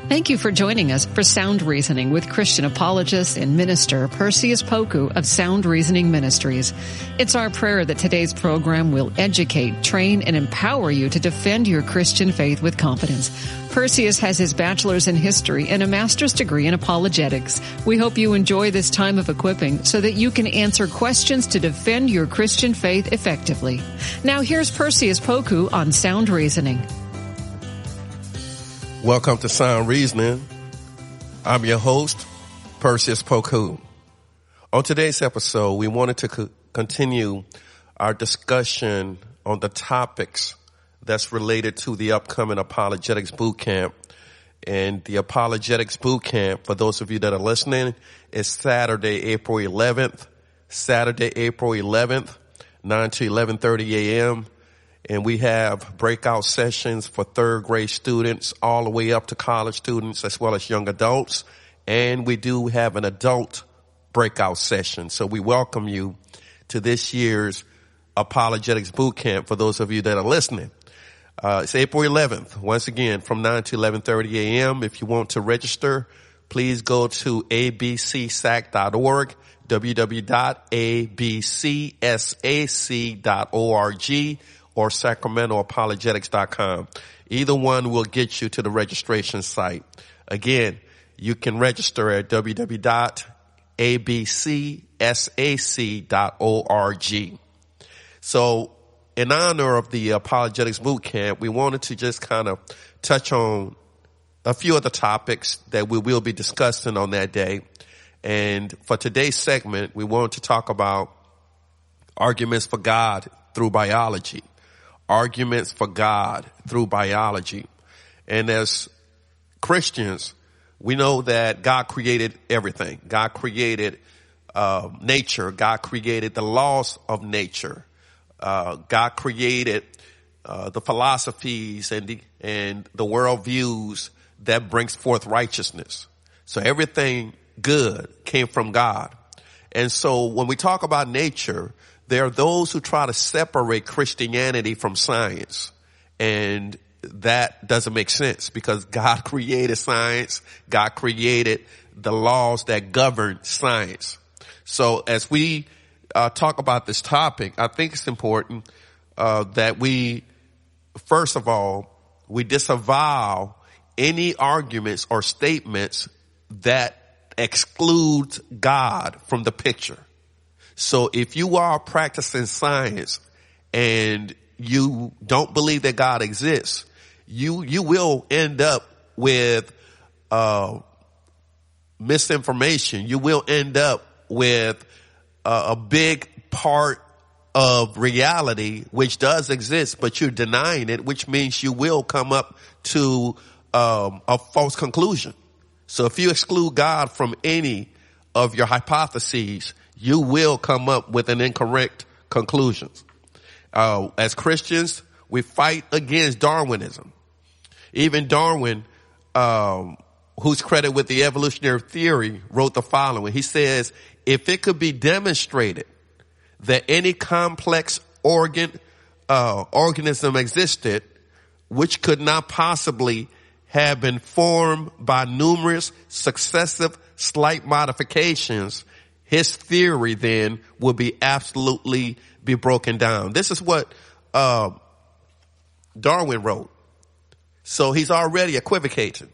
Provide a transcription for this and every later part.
Thank you for joining us for Sound Reasoning with Christian apologist and minister Perseus of Sound Reasoning Ministries. It's our prayer that today's program will educate, train, and empower you to defend your Christian faith with confidence. Perseus has his bachelor's in history and a master's degree in apologetics. We hope you enjoy this time of equipping so that you can answer questions to defend your Christian faith effectively. Now here's Perseus Poku on Sound Reasoning. Welcome to Sound Reasoning. I'm your host, Perseus Poku. On today's episode, we wanted to continue our discussion on the topics that's related to the upcoming Apologetics Bootcamp. And the Apologetics Bootcamp, for those of you that are listening, is Saturday, April 11th, 9 to 11:30 a.m., and we have breakout sessions for third grade students all the way up to college students as well as young adults. And we do have an adult breakout session. So we welcome you to this year's Apologetics Bootcamp for those of you that are listening. It's April 11th, once again, from 9 to 11:30 a.m. If you want to register, please go to abcsac.org, www.abcsac.org, or sacramentoapologetics.com. Either one will get you to the registration site. Again, you can register at www.abcsac.org. So in honor of the Apologetics Bootcamp, we wanted to just kind of touch on a few of the topics that we will be discussing on that day. And for today's segment, we wanted to talk about arguments for God through biology. Arguments for God through biology. And as Christians, we know that God created everything. God created nature. God created the laws of nature. God created the philosophies and the worldviews that brings forth righteousness. So everything good came from God. And so when we talk about nature, there are those who try to separate Christianity from science, and that doesn't make sense because God created science. God created the laws that govern science. So as we talk about this topic, I think it's important that we, first of all, we disavow any arguments or statements that exclude God from the picture. So if you are practicing science and you don't believe that God exists, you will end up with misinformation. You will end up with a big part of reality which does exist, but you're denying it, which means you will come up to a false conclusion. So if you exclude God from any of your hypotheses, you will come up with an incorrect conclusion. As Christians, we fight against Darwinism. Even Darwin, who's credited with the evolutionary theory, wrote the following. He says, if it could be demonstrated that any complex organism existed, which could not possibly have been formed by numerous successive slight modifications, his theory then would be absolutely be broken down. This is what Darwin wrote. So he's already equivocating.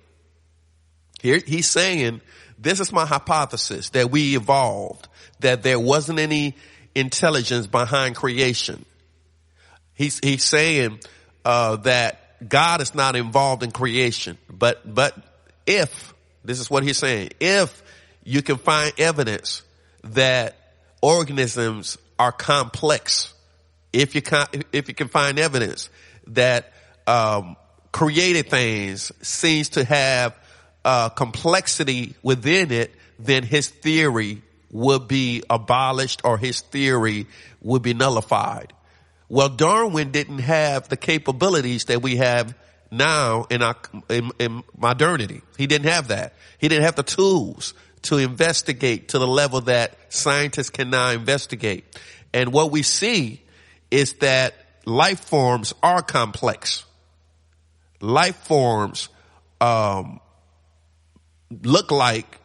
Here he's saying, this is my hypothesis, that we evolved, that there wasn't any intelligence behind creation. He's saying that God is not involved in creation. But if, this is what he's saying, if you can find evidence that organisms are complex, if you can find evidence that created things seems to have complexity within it, then his theory would be abolished or his theory would be nullified. Well, Darwin didn't have the capabilities that we have now in modernity. He didn't have that. He didn't have the tools to investigate to the level that scientists can now investigate. And what we see is that life forms are complex. Life forms look like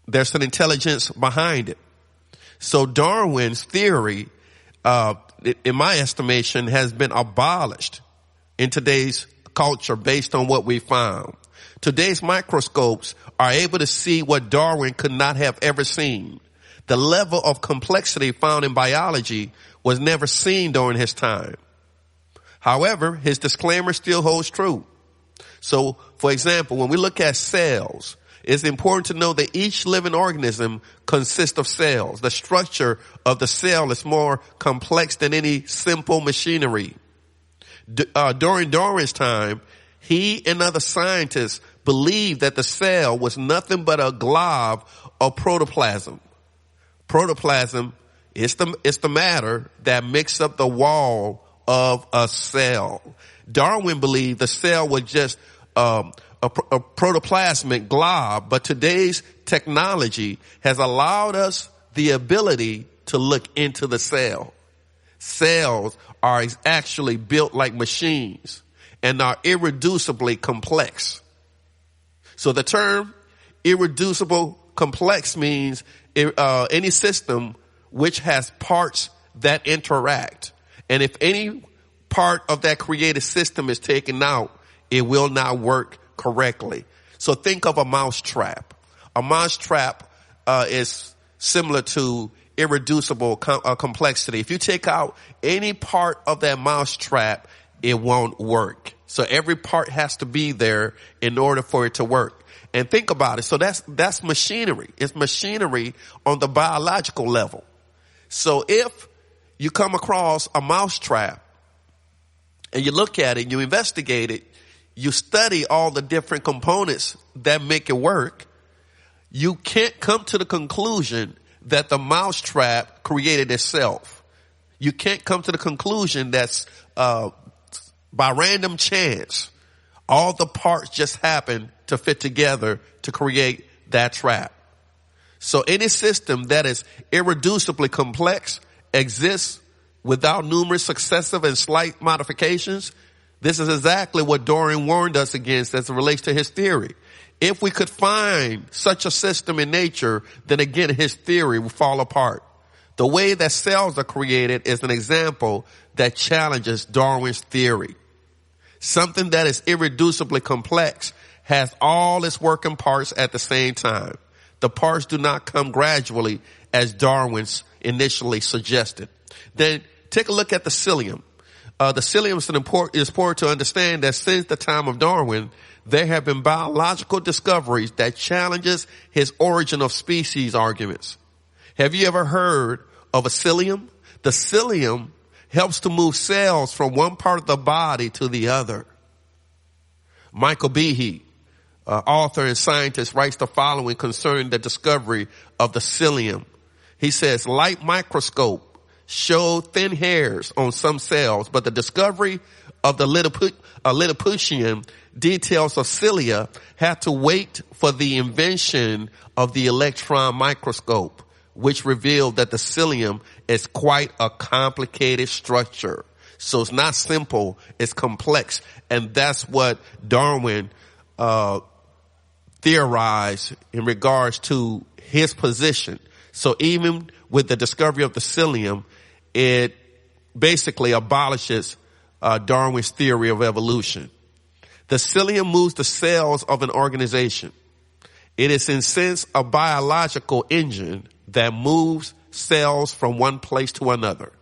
there's an intelligence behind it. So Darwin's theory, in my estimation, has been abolished in today's culture based on what we found. Today's microscopes are able to see what Darwin could not have ever seen. The level of complexity found in biology was never seen during his time. However, his disclaimer still holds true. So, for example, when we look at cells, it's important to know that each living organism consists of cells. The structure of the cell is more complex than any simple machinery. During Darwin's time, he and other scientists believed that the cell was nothing but a glob of protoplasm. Protoplasm is the matter that makes up the wall of a cell. Darwin believed the cell was just a protoplasmic glob, but today's technology has allowed us the ability to look into the cell. Cells are actually built like machines and are irreducibly complex. So the term irreducible complex means any system which has parts that interact. And if any part of that created system is taken out, it will not work correctly. So think of a mouse trap. A mouse trap is similar to irreducible complexity. If you take out any part of that mouse trap, it won't work. So every part has to be there in order for it to work. And think about it. So that's machinery. It's machinery on the biological level. So if you come across a mouse trap and you look at it, you investigate it, you study all the different components that make it work, you can't come to the conclusion that the mouse trap created itself. You can't come to the conclusion that's by random chance, all the parts just happen to fit together to create that trap. So any system that is irreducibly complex exists without numerous successive and slight modifications. This is exactly what Darwin warned us against as it relates to his theory. If we could find such a system in nature, then again his theory will fall apart. The way that cells are created is an example that challenges Darwin's theory. Something that is irreducibly complex has all its working parts at the same time. The parts do not come gradually as Darwin's initially suggested. Then take a look at the psyllium. The psyllium is important to understand that since the time of Darwin, there have been biological discoveries that challenges his origin of species arguments. Have you ever heard of a psyllium? The psyllium helps to move cells from one part of the body to the other. Michael Behe, author and scientist, writes the following concerning the discovery of the psyllium. He says, light microscope showed thin hairs on some cells, but the discovery of the Lilliputian details of cilia had to wait for the invention of the electron microscope, which revealed that the psyllium is quite a complicated structure. So it's not simple, it's complex. And that's what Darwin theorized in regards to his position. So even with the discovery of the psyllium, it basically abolishes Darwin's theory of evolution. The psyllium moves the cells of an organization. It is in a sense a biological engine that moves cells from one place to another.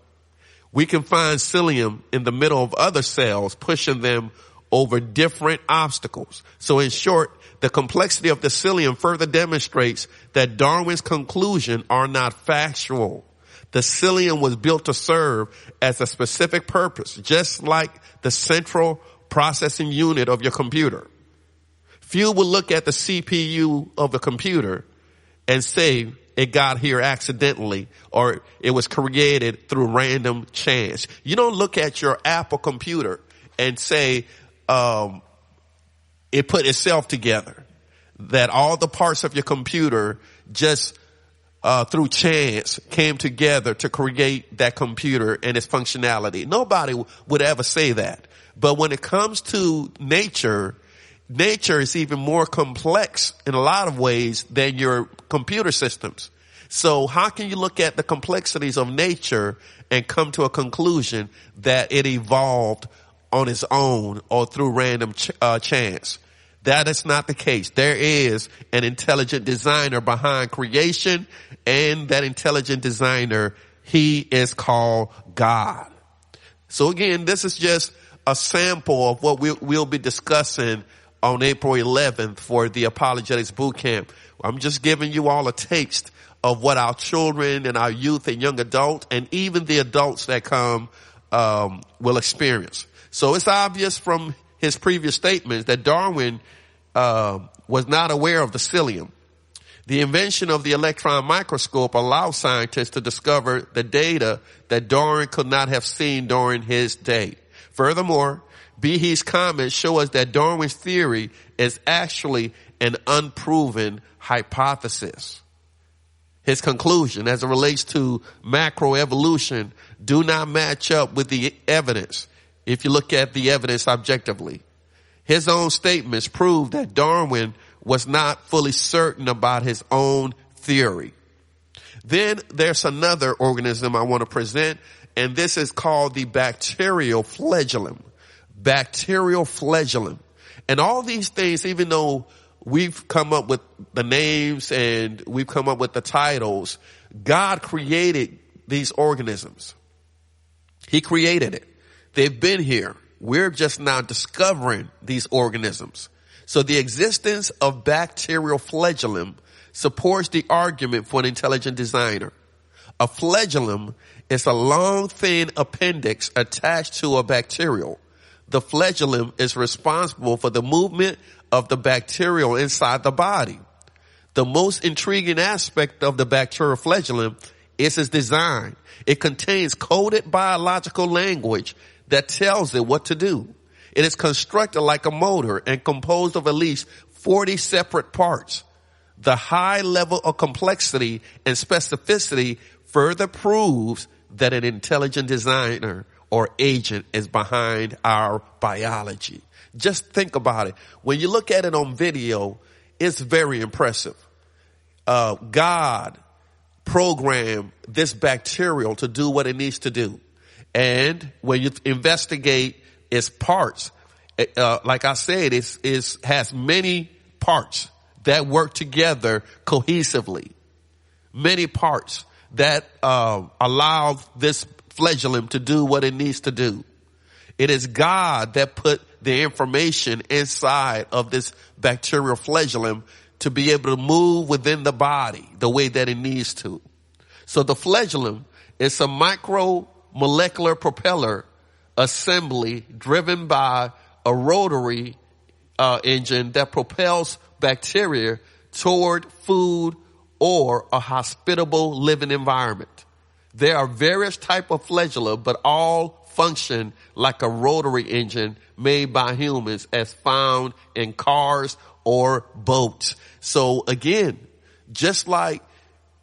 We can find psyllium in the middle of other cells, pushing them over different obstacles. So in short, the complexity of the psyllium further demonstrates that Darwin's conclusions are not factual. The psyllium was built to serve as a specific purpose, just like the central processing unit of your computer. Few will look at the CPU of a computer and say it got here accidentally or it was created through random chance. You don't look at your Apple computer and say it put itself together, that all the parts of your computer just through chance came together to create that computer and its functionality. Nobody would ever say that. But when it comes to nature, nature is even more complex in a lot of ways than your computer systems. So how can you look at the complexities of nature and come to a conclusion that it evolved on its own or through random chance? That is not the case. There is an intelligent designer behind creation, and that intelligent designer, he is called God. So again, this is just a sample of what we'll be discussing on April 11th for the Apologetics Bootcamp. I'm just giving you all a taste of what our children and our youth and young adults and even the adults that come will experience. So it's obvious from his previous statements that Darwin was not aware of the psyllium. The invention of the electron microscope allowed scientists to discover the data that Darwin could not have seen during his day. Furthermore, Behe's comments show us that Darwin's theory is actually an unproven hypothesis. His conclusion as it relates to macroevolution do not match up with the evidence if you look at the evidence objectively. His own statements prove that Darwin was not fully certain about his own theory. Then there's another organism I want to present, and this is called the bacterial flagellum. Bacterial flagellum. And all these things, even though we've come up with the names and we've come up with the titles, God created these organisms. He created it. They've been here. We're just now discovering these organisms. So the existence of bacterial flagellum supports the argument for an intelligent designer. A flagellum is a long, thin appendix attached to a bacterial. The flagellum is responsible for the movement of the bacterial inside the body. The most intriguing aspect of the bacterial flagellum is its design. It contains coded biological language that tells it what to do. It is constructed like a motor and composed of at least 40 separate parts. The high level of complexity and specificity further proves that an intelligent designer or agent is behind our biology. Just think about it. When you look at it on video, it's very impressive. God programmed this bacterial to do what it needs to do. And when you investigate its parts, like I said, it has many parts that work together cohesively. Many parts that allow this flagellum to do what it needs to do. It is God that put the information inside of this bacterial flagellum to be able to move within the body the way that it needs to. So the flagellum is a micromolecular propeller assembly driven by a rotary engine that propels bacteria toward food or a hospitable living environment. There are various types of flagella, but all function like a rotary engine made by humans as found in cars or boats. So again, just like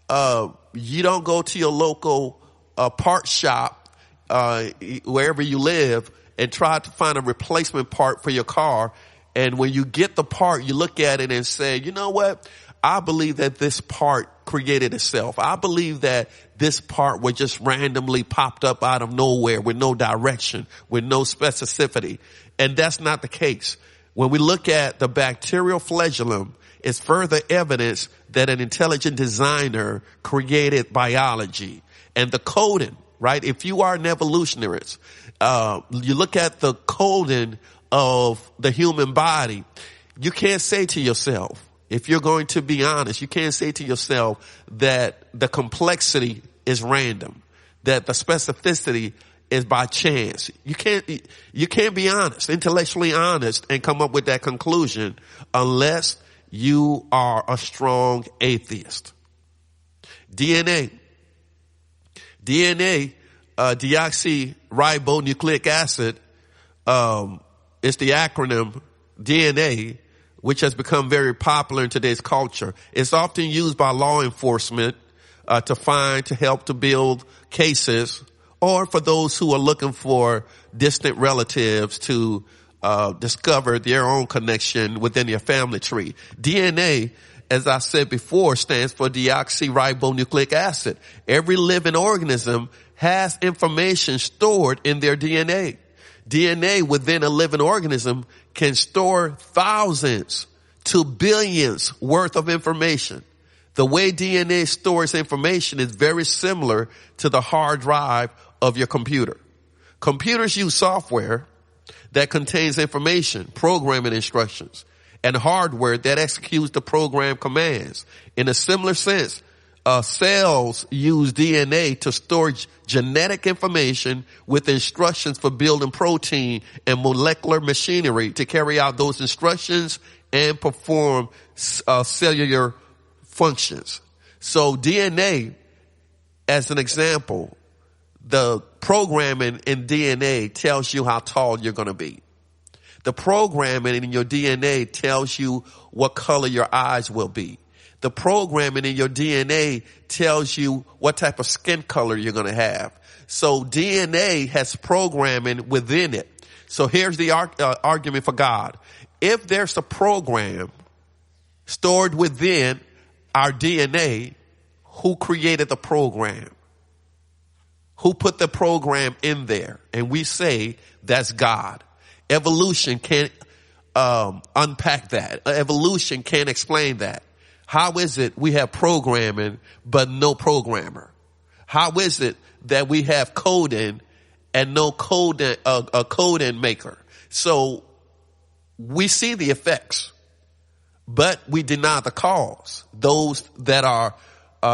you don't go to your local part shop wherever you live and try to find a replacement part for your car, and when you get the part, you look at it and say, you know what? I believe that this part created itself. I believe that this part was just randomly popped up out of nowhere with no direction, with no specificity. And that's not the case. When we look at the bacterial flagellum, it's further evidence that an intelligent designer created biology. And the coding, right? If you are an evolutionist, you look at the coding of the human body, you can't say to yourself, if you're going to be honest, you can't say to yourself that the complexity is random, that the specificity is by chance. You can't be honest, intellectually honest, and come up with that conclusion unless you are a strong atheist. DNA, deoxyribonucleic acid, is the acronym DNA, which has become very popular in today's culture. It's often used by law enforcement to help to build cases, or for those who are looking for distant relatives to discover their own connection within your family tree. DNA, as I said before, stands for deoxyribonucleic acid. Every living organism has information stored in their DNA. DNA within a living organism can store thousands to billions worth of information. The way DNA stores information is very similar to the hard drive of your computer. Computers use software that contains information, programming instructions, and hardware that executes the program commands. In a similar sense, cells use DNA to store genetic information with instructions for building protein and molecular machinery to carry out those instructions and perform cellular functions. So DNA, as an example, the programming in DNA tells you how tall you're going to be. The programming in your DNA tells you what color your eyes will be. The programming in your DNA tells you what type of skin color you're going to have. So DNA has programming within it. So here's the argument for God. If there's a program stored within our DNA, who created the program? Who put the program in there? And we say that's God. Evolution can't unpack that. Evolution can't explain that. How is it we have programming but no programmer? How is it that we have coding and no coding, a coding maker? So we see the effects, but we deny the cause. Those that are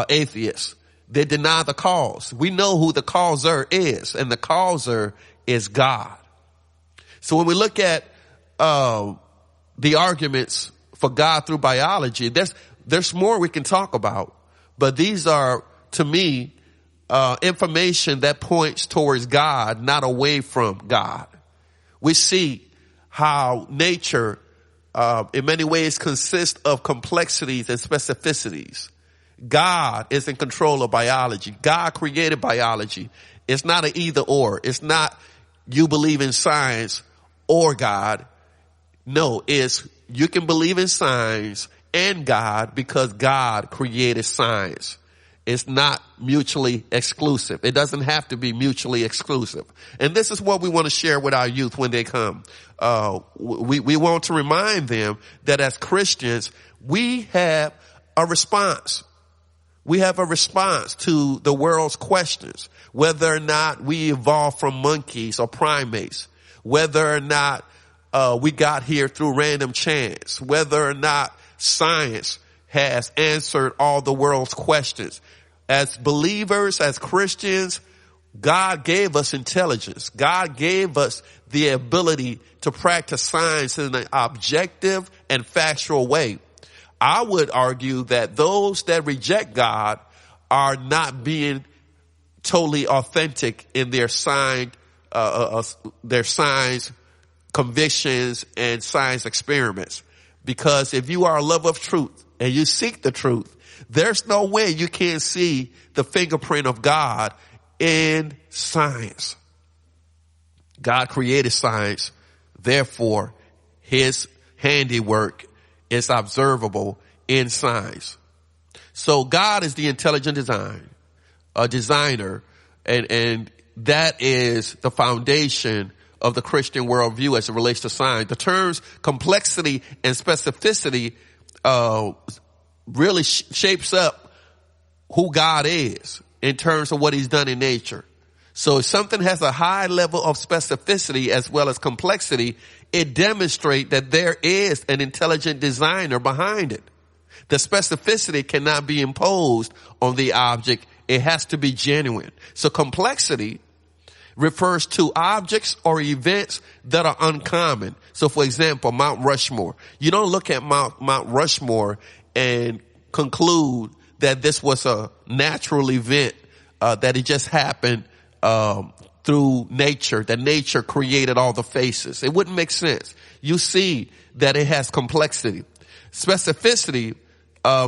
atheists, they deny the cause. We know who the causer is, and the causer is God. So when we look at the arguments for God through biology, there's more we can talk about, but these are, to me, information that points towards God, not away from God. We see how nature, in many ways, consists of complexities and specificities. God is in control of biology. God created biology. It's not an either or. It's not you believe in science or God. No, it's you can believe in science and God because God created science. It's not mutually exclusive. It doesn't have to be mutually exclusive. And this is what we want to share with our youth when they come. We want to remind them that as Christians, we have a response. We have a response to the world's questions, whether or not we evolved from monkeys or primates, whether or not we got here through random chance, whether or not science has answered all the world's questions. As believers, as Christians, God gave us intelligence. God gave us the ability to practice science in an objective and factual way. I would argue that those that reject God are not being totally authentic in their science, convictions and science experiments. Because if you are a lover of truth and you seek the truth, there's no way you can't see the fingerprint of God in science. God created science. Therefore, his handiwork is observable in science. So God is the intelligent designer, and that is the foundation of the Christian worldview as it relates to science. The terms complexity and specificity really shapes up who God is in terms of what he's done in nature. So if something has a high level of specificity as well as complexity, it demonstrates that there is an intelligent designer behind it. The specificity cannot be imposed on the object. It has to be genuine. So complexity refers to objects or events that are uncommon. So for example, Mount Rushmore. You don't look at Mount Rushmore and conclude that this was a natural event, that it just happened through nature, that nature created all the faces. It wouldn't make sense. You see that it has complexity. Specificity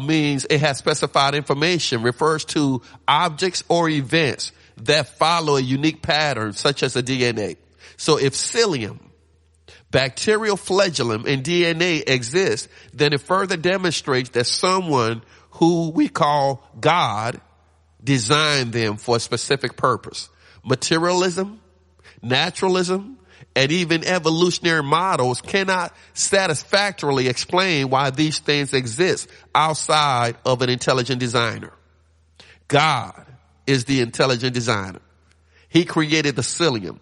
means it has specified information, refers to objects or events that follow a unique pattern, such as a DNA. So if psyllium bacterial flagellum and DNA exist, then it further demonstrates that someone who we call God designed them for a specific purpose. Materialism, naturalism, and even evolutionary models cannot satisfactorily explain why these things exist outside of an intelligent designer. God is the intelligent designer. He created the psyllium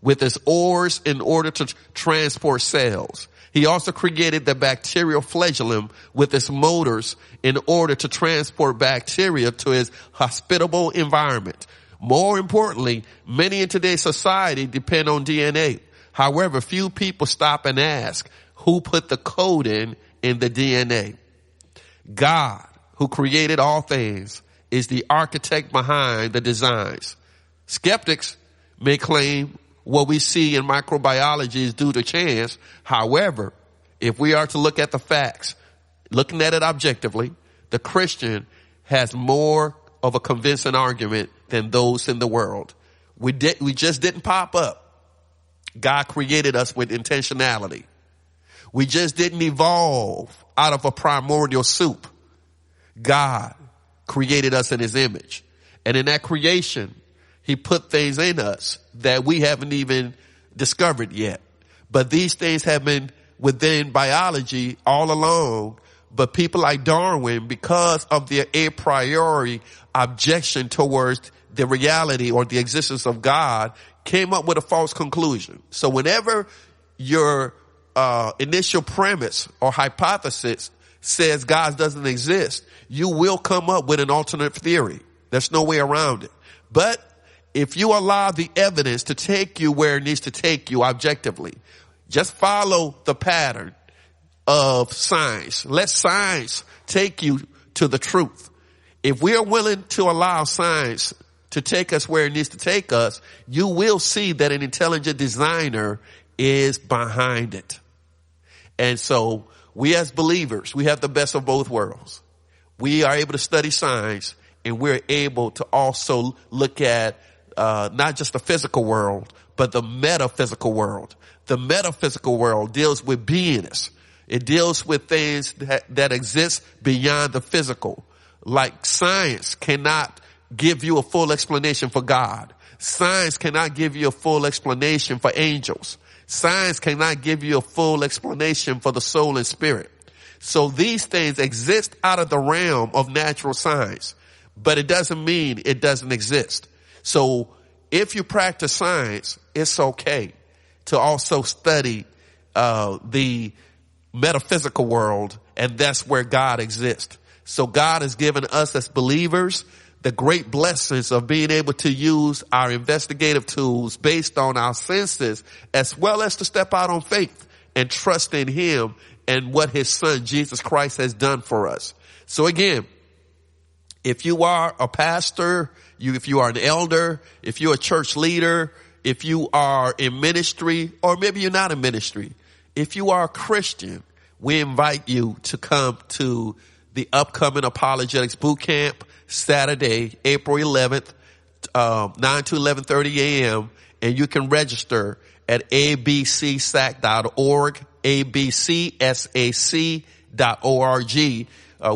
with its oars in order to transport cells. He also created the bacterial flagellum with its motors in order to transport bacteria to its hospitable environment. More importantly, many in today's society depend on DNA. However, few people stop and ask who put the coding in the DNA. God, who created all things, is the architect behind the designs. Skeptics may claim what we see in microbiology is due to chance. However, if we are to look at the facts, looking at it objectively, the Christian has more of a convincing argument than those in the world. We just didn't pop up. God created us with intentionality. We just didn't evolve out of a primordial soup. God created us in his image. And in that creation, he put things in us that we haven't even discovered yet. But these things have been within biology all along. But people like Darwin, because of their a priori objection towards the reality or the existence of God, came up with a false conclusion. So whenever your initial premise or hypothesis says God doesn't exist, you will come up with an alternate theory. There's no way around it. But if you allow the evidence to take you where it needs to take you objectively, just follow the pattern of science. Let science take you to the truth. If we are willing to allow science to take us where it needs to take us, you will see that an intelligent designer is behind it. And so we as believers, we have the best of both worlds. We are able to study science, and we're able to also look at not just the physical world, but the metaphysical world. The metaphysical world deals with beingness. It deals with things that exist beyond the physical. Like science cannot give you a full explanation for God. Science cannot give you a full explanation for angels. Science cannot give you a full explanation for the soul and spirit. So these things exist out of the realm of natural science, but it doesn't mean it doesn't exist. So if you practice science, it's okay to also study the metaphysical world, and that's where God exists. So God has given us as believers the great blessings of being able to use our investigative tools based on our senses, as well as to step out on faith and trust in him and what his son Jesus Christ has done for us. So again, if you are a pastor, if you are an elder, if you're a church leader, if you are in ministry, or maybe you're not in ministry, if you are a Christian, we invite you to come to the upcoming Apologetics Boot Camp, Saturday, April 11th, 9 to 11:30 a.m., and you can register at abcsac.org, abcsac.org.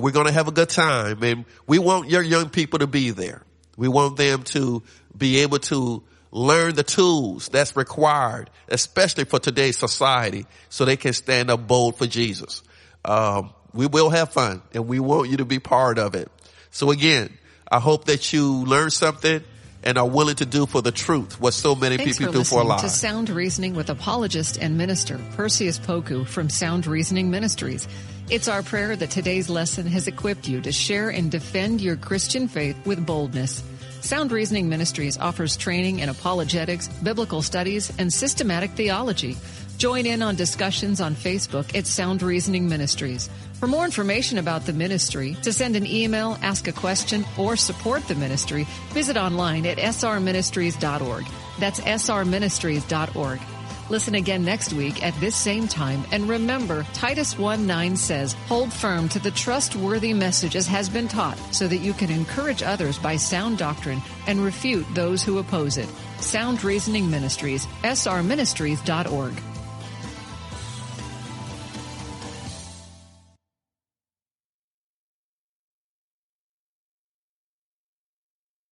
We're going to have a good time, and we want your young people to be there. We want them to be able to learn the tools that's required, especially for today's society, so they can stand up bold for Jesus. We will have fun, and we want you to be part of it. So again, I hope that you learn something and are willing to do for the truth what so many people do for a lie. Thanks for listening to Sound Reasoning with apologist and minister Perseus Poku from Sound Reasoning Ministries. It's our prayer that today's lesson has equipped you to share and defend your Christian faith with boldness. Sound Reasoning Ministries offers training in apologetics, biblical studies, and systematic theology. Join in on discussions on Facebook at Sound Reasoning Ministries. For more information about the ministry, to send an email, ask a question, or support the ministry, visit online at srministries.org. That's srministries.org. Listen again next week at this same time, and remember, Titus 1:9 says, "Hold firm to the trustworthy message as has been taught, so that you can encourage others by sound doctrine and refute those who oppose it." Sound Reasoning Ministries, srministries.org.